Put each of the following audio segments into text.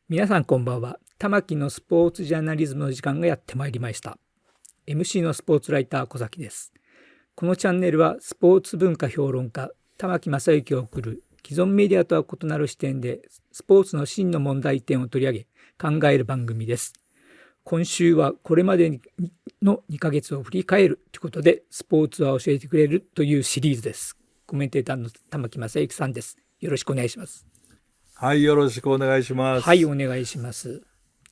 皆さんこんばんは。玉木のスポーツジャーナリズムの時間がやってまいりました。MC のスポーツライター小崎です。このチャンネルはスポーツ文化評論家玉木正幸を送る既存メディアとは異なる視点でスポーツの真の問題点を取り上げ考える番組です。今週はこれまでの2ヶ月を振り返るということで、スポーツは教えてくれるというシリーズです。コメンテーターの玉木正幸さんです。よろしくお願いします。はい、よろしくお願いします。はい、お願いします。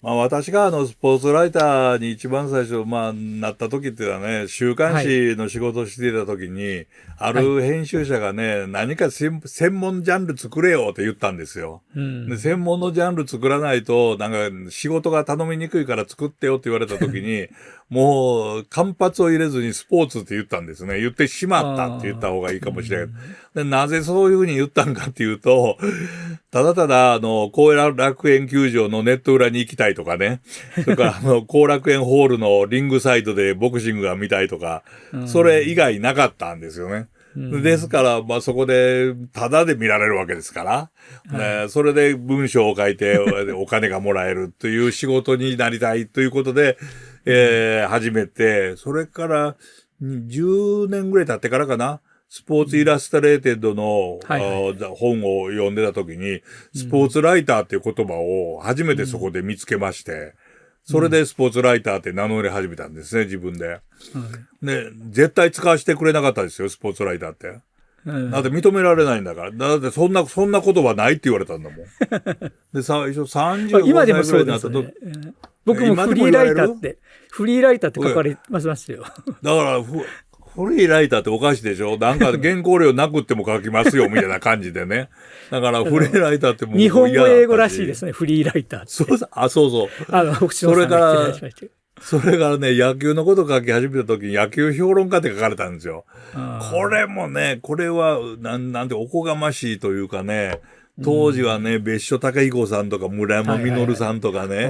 私がスポーツライターに一番最初、なった時っていうのはね、週刊はい、誌の仕事をしていた時に、あはい、る編集者がね、何か専門ジャンル作れよって言ったんですよ。で、専門のジャンル作らないと、なんか仕事が頼みにくいから作ってよって言われた時に、もう間髪を入れずにスポーツって言ったんですね。言ってしまったって言った方がいいかもしれない。で、なぜそういうふうに言ったんかっていうと、ただただ、後楽園球場のネット裏に行きたいとかね。それから、後楽園ホールのリングサイドでボクシングが見たいとか、それ以外なかったんですよね。ですから、そこで、タダで見られるわけですから、ね、それで文章を書いてお金がもらえるという仕事になりたいということで、始めて、それから10年ぐらい経ってからかな。スポーツイラストレーテッドの、本を読んでた時に、スポーツライターっていう言葉を初めてそこで見つけまして、それでスポーツライターって名乗り始めたんですね、自分で。で、絶対使わせてくれなかったですよ、スポーツライターって。だって認められないんだから。だってそんな言葉ないって言われたんだもん。で、最初35歳ぐらいになったと、僕もフリーライターって書かれますよ。だからフリーライターっておかしいでしょ。なんか原稿料なくっても書きますよみたいな感じでね。だからフリーライターってもう日本語英語らしいですね、フリーライターって。そうそう。それからね、野球のこと書き始めた時に野球評論家って書かれたんですよ。これもね、これはなんておこがましいというかね、当時はね、別所高彦さんとか村山実さんとかね、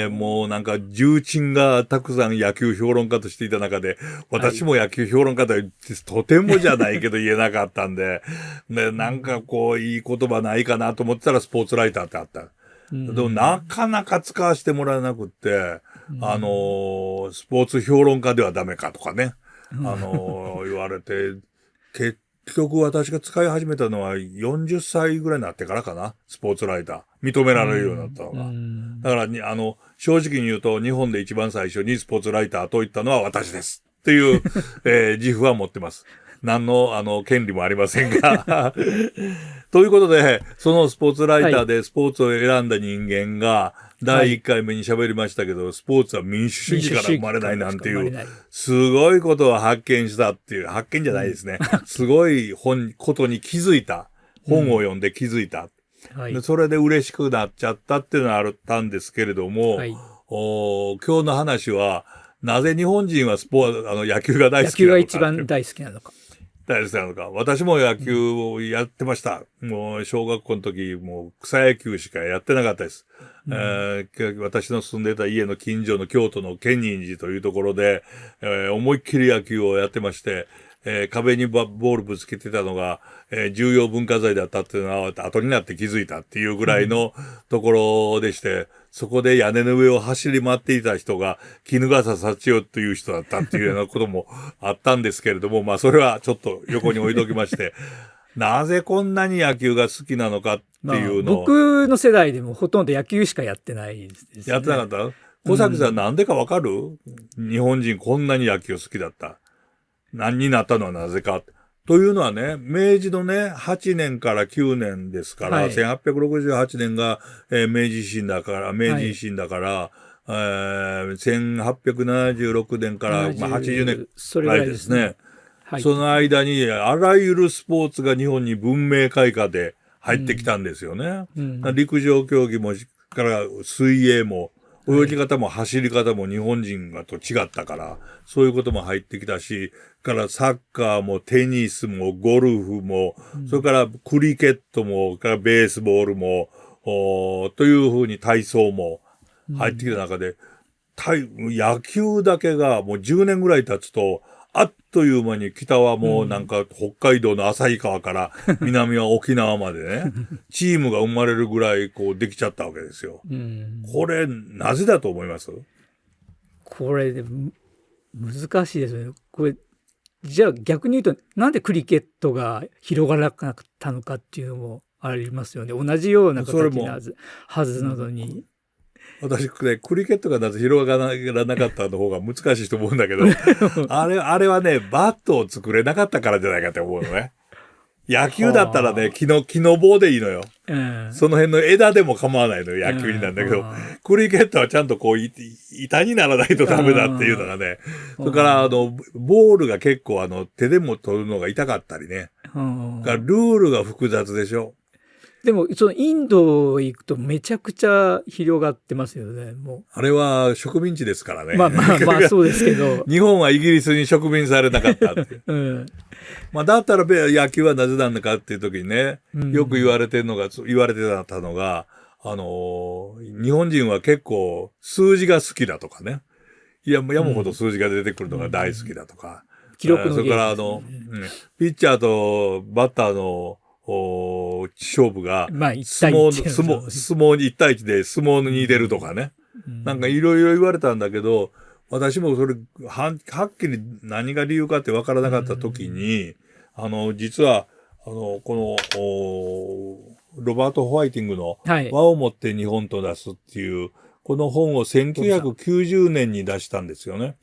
もうなんか重鎮がたくさん野球評論家としていた中で、私も野球評論家とはとてもじゃないけど言えなかったんで、ね、なんかこういい言葉ないかなと思ってたらスポーツライターってあった。でもなかなか使わせてもらえなくって、スポーツ評論家ではダメかとかね、言われて、結局私が使い始めたのは40歳ぐらいになってからかな、スポーツライター。認められるようになったのが。だからに、正直に言うと日本で一番最初にスポーツライターと言ったのは私です。っていう、自負は持ってます。何の、権利もありませんが。ということで、そのスポーツライターでスポーツを選んだ人間が、第1回目に喋りましたけど、スポーツは民主主義から生まれないなんていう、すごいことを発見したっていう、発見じゃないですね。すごいことに気づいた。本を読んで気づいた。でそれで嬉しくなっちゃったっていうのはあったんですけれども、今日の話は、なぜ日本人は野球が大好きなのか。野球が一番大好きなのか。大好きなのか。私も野球をやってました。もう小学校の時、もう草野球しかやってなかったです。私の住んでた家の近所の京都の建仁寺というところで、思いっきり野球をやってまして、壁にボールぶつけてたのが、重要文化財だったっていうのは後になって気づいたっていうぐらいのところでして、そこで屋根の上を走り回っていた人が、衣笠幸男という人だったっていうようなこともあったんですけれども、それはちょっと横に置いときまして、なぜこんなに野球が好きなのかっていうのを。僕の世代でもほとんど野球しかやってないですね。やってなかった小崎さんなんでかわかる？日本人こんなに野球好きだった。何になったのはなぜか。というのはね、明治のね、8年から9年ですから、1868年が、明治維新だから、1876年から80年ぐらいですね。その間にあらゆるスポーツが日本に文明開化で入ってきたんですよね。陸上競技もから水泳も泳ぎ方も走り方も日本人と違ったから、そういうことも入ってきたし、からサッカーもテニスもゴルフも、それからクリケットも、からベースボールも、というふうに体操も入ってきた中で、野球だけがもう10年ぐらい経つと、あっという間に北はもうなんか北海道の旭川から南は沖縄までね、チームが生まれるぐらいこうできちゃったわけですよ。これ、なぜだと思います？これで難しいですよね。これ、じゃあ逆に言うと、なんでクリケットが広がらなかったのかっていうのもありますよね。同じような形なはずなのに。私ね、クリケットがなぜ広がらなかったの方が難しいと思うんだけど、あれはね、バットを作れなかったからじゃないかって思うのね。野球だったらね、木の棒でいいのよ。その辺の枝でも構わないのよ、野球になんだけど、クリケットはちゃんとこう、板にならないとダメだっていうのがね、それからボールが結構手でも取るのが痛かったりね。ルールが複雑でしょ。でも、そのインド行くとめちゃくちゃ広がってますよね、もう。あれは植民地ですからね。まあそうですけど。日本はイギリスに植民されなかったって。だったら野球はなぜなんだかっていう時にね、よく言われてたのが、日本人は結構数字が好きだとかね。山ほど数字が出てくるのが大好きだとか。記録のゲームですね。それからピッチャーとバッターの勝負が、相撲に1対1で相撲に似てるとかね。なんかいろいろ言われたんだけど、私もそれ、はっきり何が理由かって分からなかった時に、実は、この、ロバート・ホワイティングの、和をもって日本と出すっていう、この本を1990年に出したんですよね。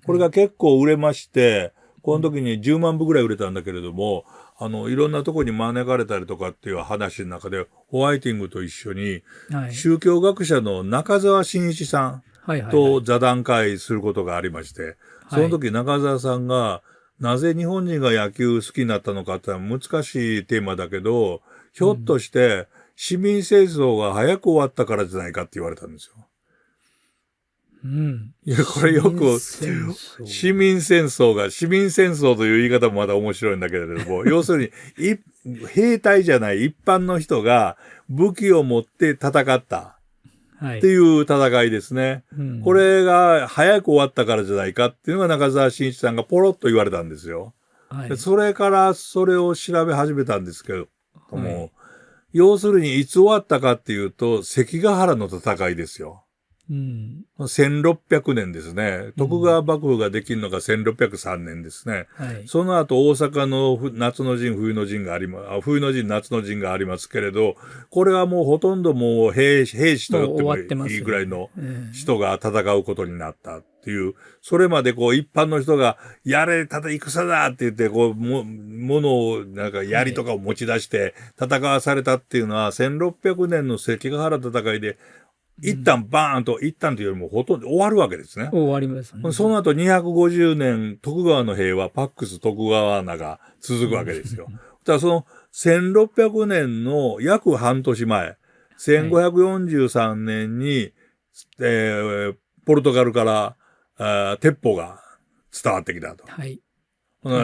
これが結構売れまして、この時に10万部ぐらい売れたんだけれども、いろんなところに招かれたりとかっていう話の中で、ホワイティングと一緒に、宗教学者の中澤真一さんと座談会することがありまして、その時中澤さんが、なぜ日本人が野球好きになったのかって難しいテーマだけど、ひょっとして市民戦争が早く終わったからじゃないかって言われたんですよ。いや、これよく、市民戦争という言い方もまだ面白いんだけれども、要するに、兵隊じゃない一般の人が武器を持って戦ったっていう戦いですね。これが早く終わったからじゃないかっていうのが中澤真一さんがポロッと言われたんですよ。それからそれを調べ始めたんですけども、要するにいつ終わったかっていうと、関ヶ原の戦いですよ。1600年ですね。徳川幕府ができるのが1603年ですね。その後大阪の夏の陣、冬の陣があります。冬の陣、夏の陣がありますけれど、これはもうほとんどもう兵士と言ってもいいぐらいの人が戦うことになったっていう、それまでこう一般の人が戦だって言って、こう、物を、なんか槍とかを持ち出して戦わされたっていうのは1600年の関ヶ原戦いで、一旦というよりもほとんど終わるわけですね。終わりますね。その後250年、徳川の平和、パックス徳川穴が続くわけですよ。ただその1600年の約半年前、1543年に、ポルトガルから鉄砲が伝わってきたと。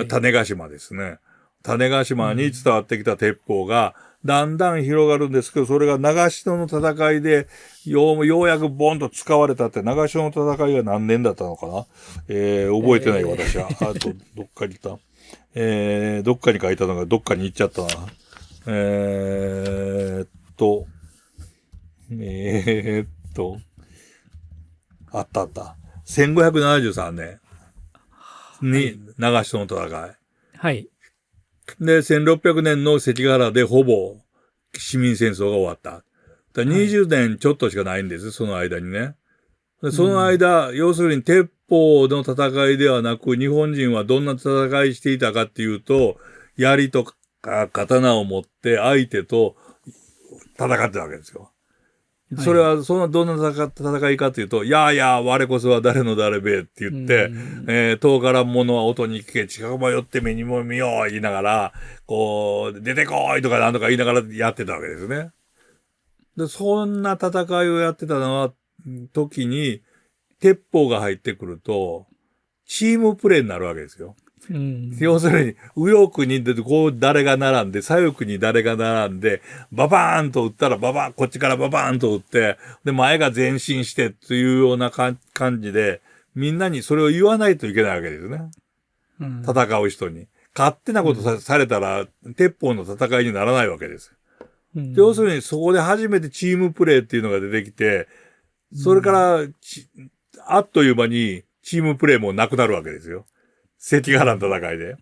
種子島ですね。種子島に伝わってきた鉄砲が、だんだん広がるんですけど、それが長篠の戦いで、ようやくボンと使われたって、長篠の戦いが何年だったのかな覚えてない私は。あと、どっかに行った。どっかに書いたのがどっかに行っちゃったな。あった。1573年に長篠の戦い。で、1600年の関ヶ原でほぼ市民戦争が終わった。20年ちょっとしかないんです、その間にね。でその間、要するに鉄砲の戦いではなく、日本人はどんな戦いしていたかっていうと、槍とか刀を持って相手と戦ってたわけですよ。それは、どんな戦いかというと、我こそは誰の誰べって言って、遠から者は音に聞け、近くま寄って目にも見よう言いながら、こう、出てこいとかなんとか言いながらやってたわけですね。で、そんな戦いをやってたのは、時に、鉄砲が入ってくると、チームプレーになるわけですよ。要するに、右翼にこう誰が並んで、左翼に誰が並んで、ババーンと撃ったらこっちからババーンと撃って、で、前が前進してっていうような感じで、みんなにそれを言わないといけないわけですね。戦う人に。勝手なことされたら、鉄砲の戦いにならないわけです。要するに、そこで初めてチームプレーっていうのが出てきて、それから、あっという間にチームプレーもなくなるわけですよ。関ヶ原の戦いで。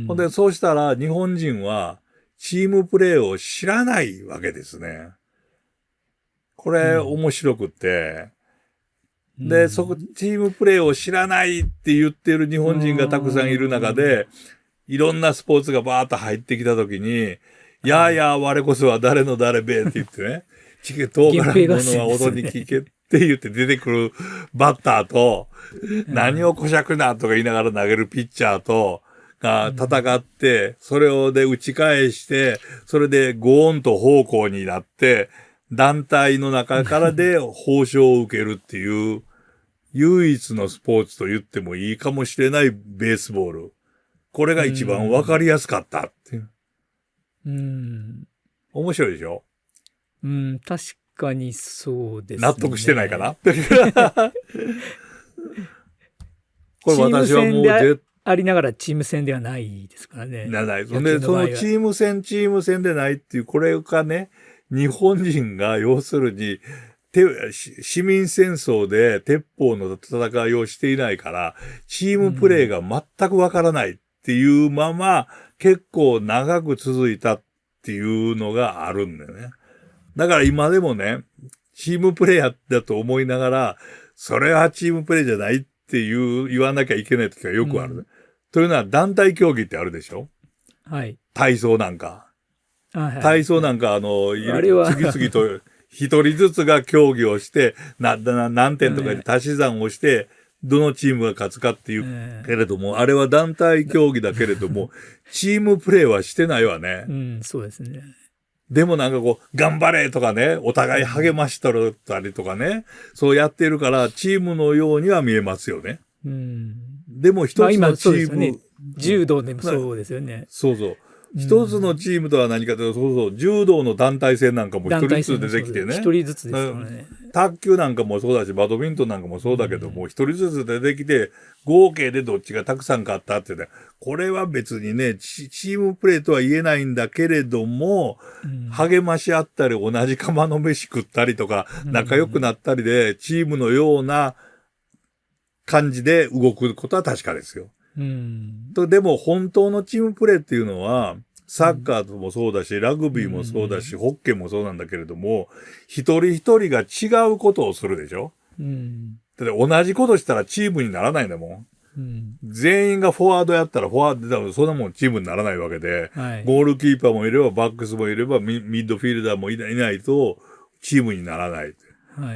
ほんで、そうしたら、日本人は、チームプレーを知らないわけですね。これ、面白くって。で、チームプレーを知らないって言ってる日本人がたくさんいる中で、いろんなスポーツがバーッと入ってきたときに、やあ我こそは誰の誰べって言ってね、チケットからんものは音に聞けって言って出てくるバッターと、何をこしゃくなとか言いながら投げるピッチャーと、が戦って、それをで打ち返して、それでゴーンと方向になって、団体の中からで報奨を受けるっていう、唯一のスポーツと言ってもいいかもしれないベースボール。これが一番わかりやすかったっていう。面白いでしょ？確かにそうですね。納得してないかなこれ私はもうありながらチーム戦ではないですからね。ない。で、そのチーム戦でないっていう、これがね、日本人が要するに、市民戦争で鉄砲の戦いをしていないから、チームプレーが全くわからないっていうまま、結構長く続いたっていうのがあるんだよね。だから今でもね、チームプレーだと思いながら、それはチームプレーじゃないって言わなきゃいけない時がよくある。というのは団体競技ってあるでしょ？はい。体操なんか。体操なんか次々と一人ずつが競技をして、何点とかで足し算をして、どのチームが勝つかっていうけれども、あれは団体競技だけれども、チームプレーはしてないわね。そうですね。でもなんかこう、頑張れとかね、お互い励ましたりとかね、そうやってるから、チームのようには見えますよね。でも一つのチーム、柔道でもそうですよね。そうそう。一つのチームとは何かというと、そう柔道の団体戦なんかも一人ずつ出てきてね。一人ずつですからね。卓球なんかもそうだし、バドミントンなんかもそうだけども、一人ずつ出てきて、合計でどっちがたくさん勝ったってね。これは別にね、チームプレーとは言えないんだけれども、励まし合ったり、同じ釜の飯食ったりとか、仲良くなったりで、チームのような感じで動くことは確かですよ。でも本当のチームプレーっていうのは、サッカーもそうだし、ラグビーもそうだし、ホッケーもそうなんだけれども、一人一人が違うことをするでしょ？だって同じことしたらチームにならないんだもん。全員がフォワードやったらフォワードだとそんなもんチームにならないわけで、ゴールキーパーもいればバックスもいればミッドフィルダーもいないとチームにならない。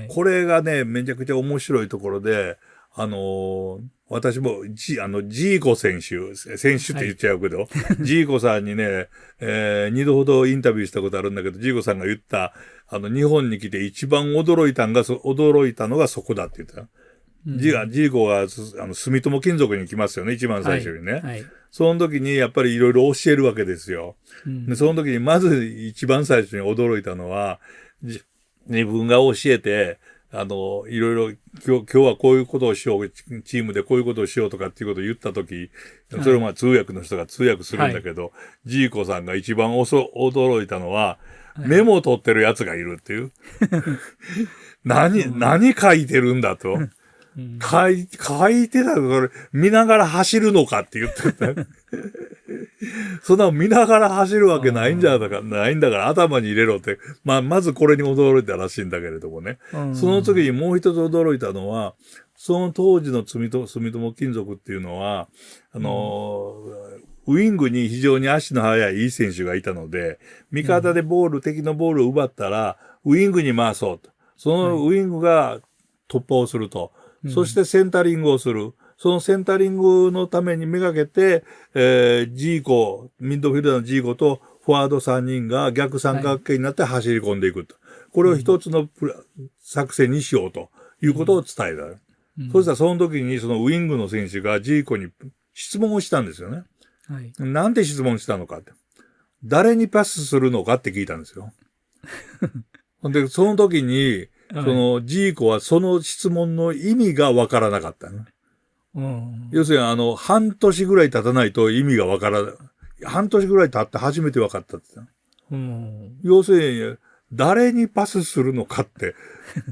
これがね、めちゃくちゃ面白いところで、私も、ジーコ選手って言っちゃうけど、ジーコさんにね、2度ほどインタビューしたことあるんだけど、ジーコさんが言った、日本に来て一番驚いたのがそこだって言った。ジーコが、住友金属に来ますよね、一番最初にね。その時にやっぱりいろいろ教えるわけですよ。で、その時にまず一番最初に驚いたのは、自分が教えて、いろいろ、今日はこういうことをしよう、チームでこういうことをしようとかっていうことを言ったとき、それをまあ通訳の人が通訳するんだけど、ジーコさんが一番驚いたのは、メモを取ってるやつがいるっていう。何書いてるんだと。書いてたら、それ、見ながら走るのかって言ってた。そんな見ながら走るわけないんだから頭に入れろって。まずこれに驚いたらしいんだけれどもね。その時にもう一つ驚いたのは、その当時の住友金属っていうのは、ウイングに非常に足の速いいい選手がいたので、味方で敵のボールを奪ったら、ウイングに回そうと。そのウイングが突破をすると。そしてセンタリングをする。そのセンタリングのためにめがけて、ミッドフィルダーのジーコとフォワード3人が逆三角形になって走り込んでいくと。これを一つの作戦にしようということを伝えた。そしたらその時にそのウイングの選手がジーコに質問をしたんですよね。なんで質問したのかって。誰にパスするのかって聞いたんですよ。で、その時に、ジーコはその質問の意味がわからなかったね。うん。要するに半年ぐらい経たないと意味がわからない。半年ぐらい経って初めて分かったって言った。うん。要するに、誰にパスするのかって、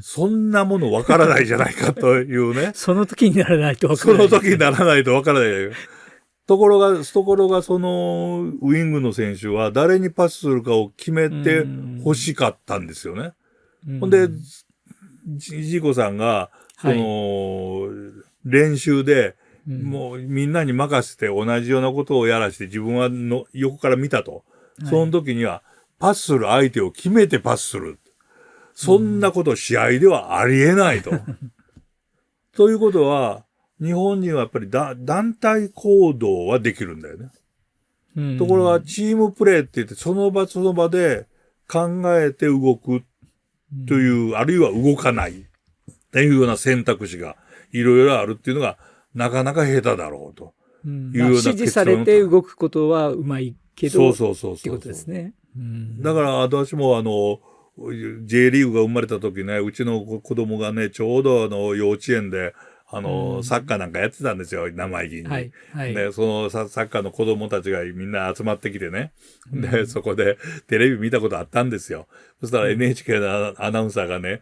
そんなもの分からないじゃないかというね。その時にならないと分からない。その時にならないと分からない。ところがそのウイングの選手は誰にパスするかを決めて欲しかったんですよね。ほんで、ジーコさんが、練習で、もうみんなに任せて同じようなことをやらして自分は横から見たと。その時には、パスする相手を決めてパスする。そんなこと試合ではありえないと。ということは、日本人はやっぱり団体行動はできるんだよね。ところが、チームプレーって言って、その場その場で考えて動くという、あるいは動かないっていうような選択肢がいろいろあるっていうのが、なかなか下手だろうというような、指示されて動くことはうまいけど、ってことですね。だから私もJ リーグが生まれた時ね、うちの子供がね、ちょうど幼稚園で、サッカーなんかやってたんですよ、生意気に。はいはい、で、そのサッカーの子供たちがみんな集まってきてね。で、そこでテレビ見たことあったんですよ。そしたら NHK のアナウンサーがね、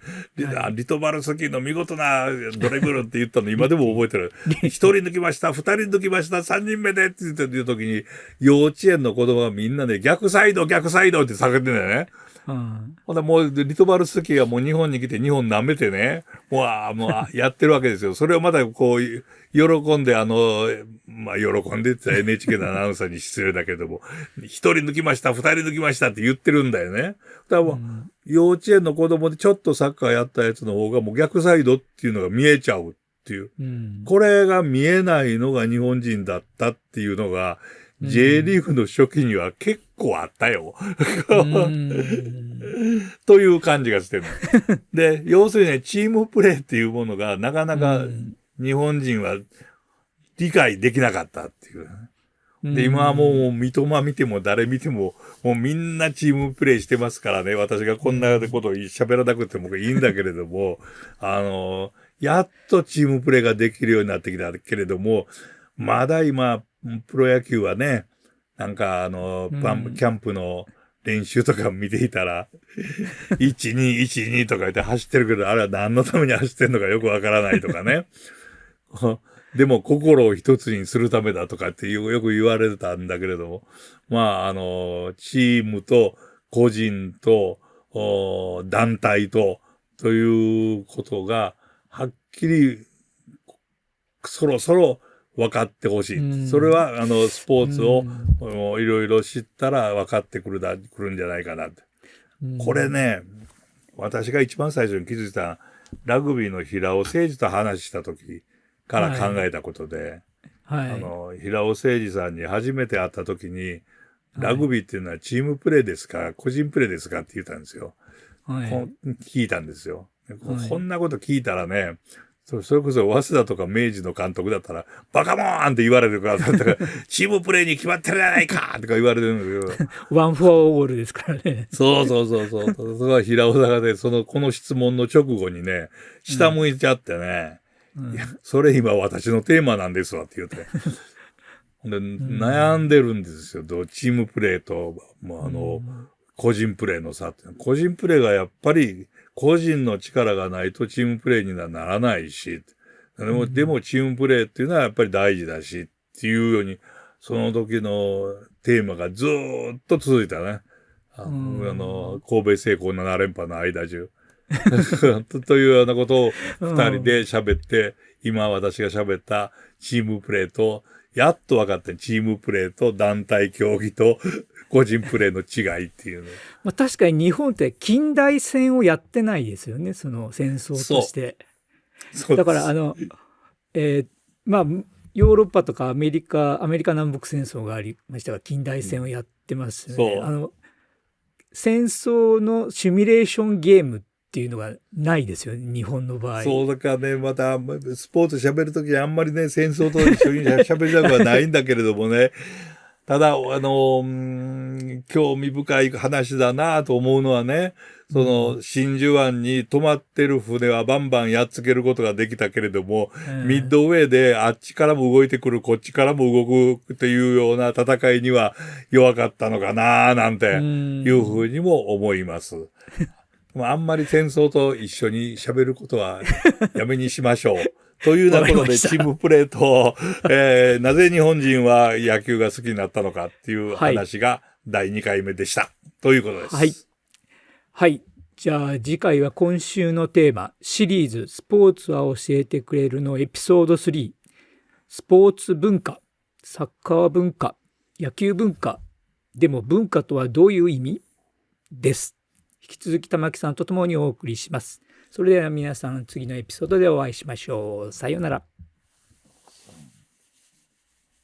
リトバルスキーの見事なドリブルって言ったの今でも覚えてる。一人抜きました、二人抜きました、三人目でって言ってる時に、幼稚園の子供がみんなで逆サイドって叫んでんだよね。ほんでもうリトバルスキーはもう日本に来て日本舐めてね、もうやってるわけですよ。それをまたこう、喜んで喜んでって言ったら NHK のアナウンサーに失礼だけども、一人抜きました、二人抜きましたって言ってるんだよね。だから幼稚園の子供でちょっとサッカーやったやつの方がもう逆サイドっていうのが見えちゃうっていう。これが見えないのが日本人だったっていうのが、J リーグの初期には結構あったよ。という感じがしてる。で、要するにね、チームプレーっていうものがなかなか日本人は理解できなかったっていう。で、今はもう三笘見ても誰見ても、もうみんなチームプレーしてますからね、私がこんなことを喋らなくてもいいんだけれども、やっとチームプレーができるようになってきたけれども、まだ今、プロ野球はね、なんかキャンプの練習とか見ていたら、1212とか言って走ってるけど、あれは何のために走ってんのかよくわからないとかね。でも心を一つにするためだとかってよく言われてたんだけれども、チームと個人と団体ということがはっきりそろそろ分かってほしい。それはスポーツをいろいろ知ったら分かってくるんじゃないかなって。これね、私が一番最初に気づいたラグビーの平尾誠二と話した時から考えたことで、平尾誠二さんに初めて会った時に、ラグビーっていうのはチームプレーですか、個人プレーですかって言ったんですよ。聞いたんですよ。こんなこと聞いたらね、それこそ早稲田とか明治の監督だったら、バカモーンって言われるから、チームプレーに決まってるじゃないかとか言われるんだけど。ワンフォアオールですからね。そう。それは平尾坂で、この質問の直後にね、下向いちゃってね、いや、それ今私のテーマなんですわって言って。で、悩んでるんですよ。チームプレーと、個人プレーの差って。個人プレーがやっぱり、個人の力がないとチームプレーにはならないし、でもチームプレーっていうのはやっぱり大事だし、っていうように、その時のテーマがずーっと続いたね。神戸製鋼7連覇の間中。というようなことを二人で喋って、今私が喋ったチームプレーと、やっと分かってチームプレーと団体競技と個人プレーの違いっていうの。確かに日本って近代戦をやってないですよね、その戦争として。だからヨーロッパとかアメリカ南北戦争がありましたが近代戦をやってますよね。戦争のシミュレーションゲームっていうのがないですよね、日本の場合。そうだからね、またスポーツ喋るときあんまりね、戦争と一緒に喋りたくはないんだけれどもね。ただ、興味深い話だなと思うのはね、その真珠湾に止まってる船はバンバンやっつけることができたけれども、ミッドウェーであっちからも動いてくる、こっちからも動くっていうような戦いには弱かったのかななんていうふうにも思います。あんまり戦争と一緒に喋ることはやめにしましょう。というようなことでチームプレーと、なぜ日本人は野球が好きになったのかっていう話が第2回目でした。ということです。はい。はい。じゃあ次回は今週のテーマ、シリーズスポーツは教えてくれるのエピソード3、スポーツ文化、サッカー文化、野球文化、でも文化とはどういう意味です。引き続き玉木さんとともにお送りします。それでは皆さん次のエピソードでお会いしましょう。さようなら。